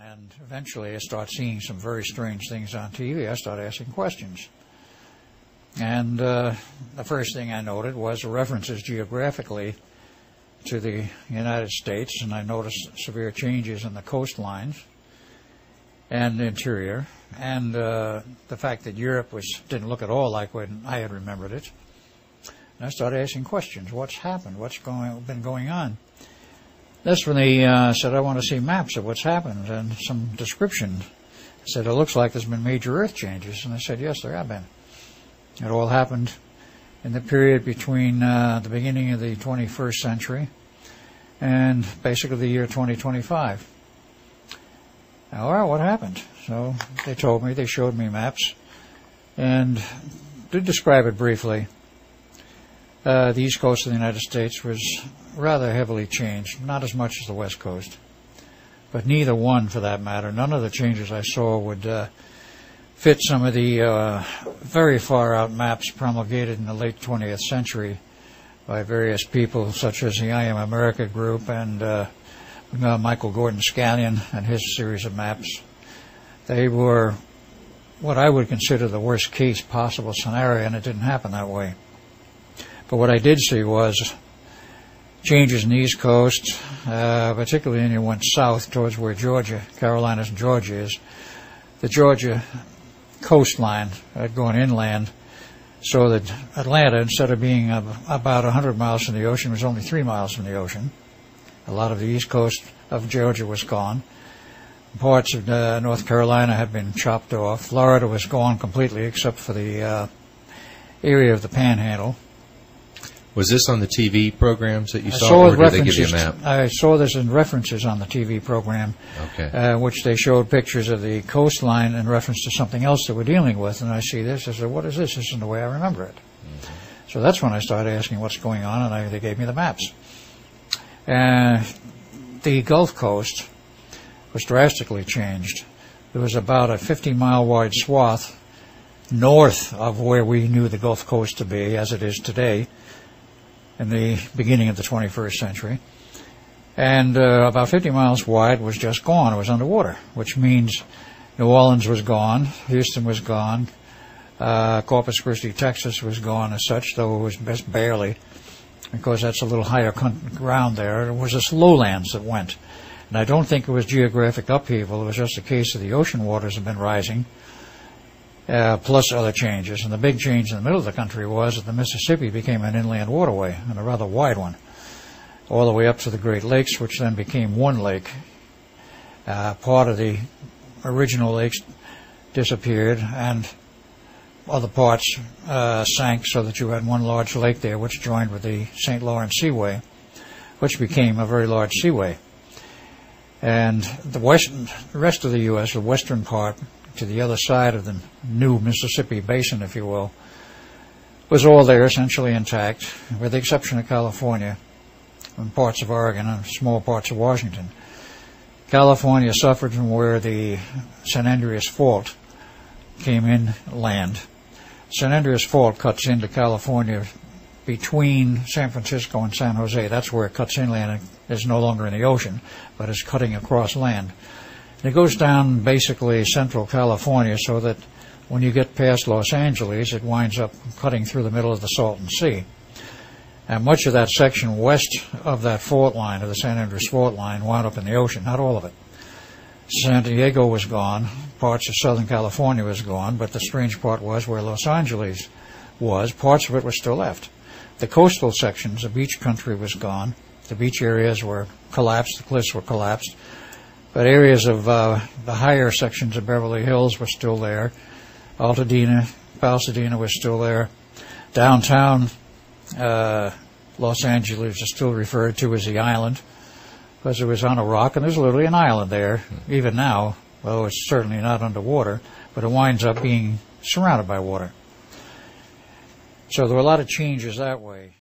And eventually I started seeing some very strange things on TV. I started asking questions. And the first thing I noted was references geographically to the United States, and I noticed severe changes in the coastlines and the interior, and the fact that Europe didn't look at all like when I had remembered it. And I started asking questions. What's happened? What's been going on? That's when they said, I want to see maps of what's happened and some description. I said, it looks like there's been major earth changes. And I said, yes, there have been. It all happened in the period between the beginning of the 21st century and basically the year 2025. All right, what happened? So they told me, they showed me maps, and to describe it briefly, the east coast of the United States was rather heavily changed, not as much as the west coast, but neither one for that matter. None of the changes I saw would fit some of the very far out maps promulgated in the late 20th century by various people such as the I Am America group and Michael Gordon Scallion and his series of maps. They were what I would consider the worst case possible scenario, and it didn't happen that way. But what I did see was changes in the East Coast, particularly when you went south towards where Georgia, Carolinas and Georgia is. The Georgia coastline had gone inland, so that Atlanta, instead of being about 100 miles from the ocean, was only 3 miles from the ocean. A lot of the east coast of Georgia was gone. Parts of North Carolina had been chopped off. Florida was gone completely except for the area of the Panhandle. Was this on the TV programs that you saw, or did they give you a map? I saw this in references on the TV program, which they showed pictures of the coastline in reference to something else that we're dealing with. And I see this. I said, what is this? This isn't the way I remember it. Mm-hmm. So that's when I started asking what's going on, and they gave me the maps. The Gulf Coast was drastically changed. There was about a 50-mile wide swath north of where we knew the Gulf Coast to be, as it is today, in the beginning of the 21st century. And about 50 miles wide was just gone. It was underwater, which means New Orleans was gone, Houston was gone, Corpus Christi, Texas was gone as such, though it was just barely, because that's a little higher ground there. It was just lowlands that went. And I don't think it was geographic upheaval. It was just a case of the ocean waters have been rising, plus other changes. And the big change in the middle of the country was that the Mississippi became an inland waterway, and a rather wide one, all the way up to the Great Lakes, which then became one lake. Part of the original lakes disappeared, and other parts sank so that you had one large lake there, which joined with the St. Lawrence Seaway, which became a very large seaway. And the rest of the U.S., the western part, to the other side of the new Mississippi Basin, if you will, was all there essentially intact, with the exception of California and parts of Oregon and small parts of Washington. California suffered from where the San Andreas Fault came inland. San Andreas Fault cuts into California between San Francisco and San Jose. That's where it cuts inland. It's no longer in the ocean, but it's cutting across land. And it goes down basically central California, so that when you get past Los Angeles, it winds up cutting through the middle of the Salton Sea. And much of that section west of that fault line, of the San Andreas Fault line, wound up in the ocean, not all of it. San Diego was gone, parts of Southern California was gone, but the strange part was where Los Angeles was, parts of it were still left. The coastal sections, the beach country was gone. The beach areas were collapsed, the cliffs were collapsed. But areas of the higher sections of Beverly Hills were still there. Altadena, Pasadena was still there. Downtown Los Angeles is still referred to as the island, because it was on a rock, and there's literally an island there, even now, though it's certainly not underwater, but it winds up being surrounded by water. So there were a lot of changes that way.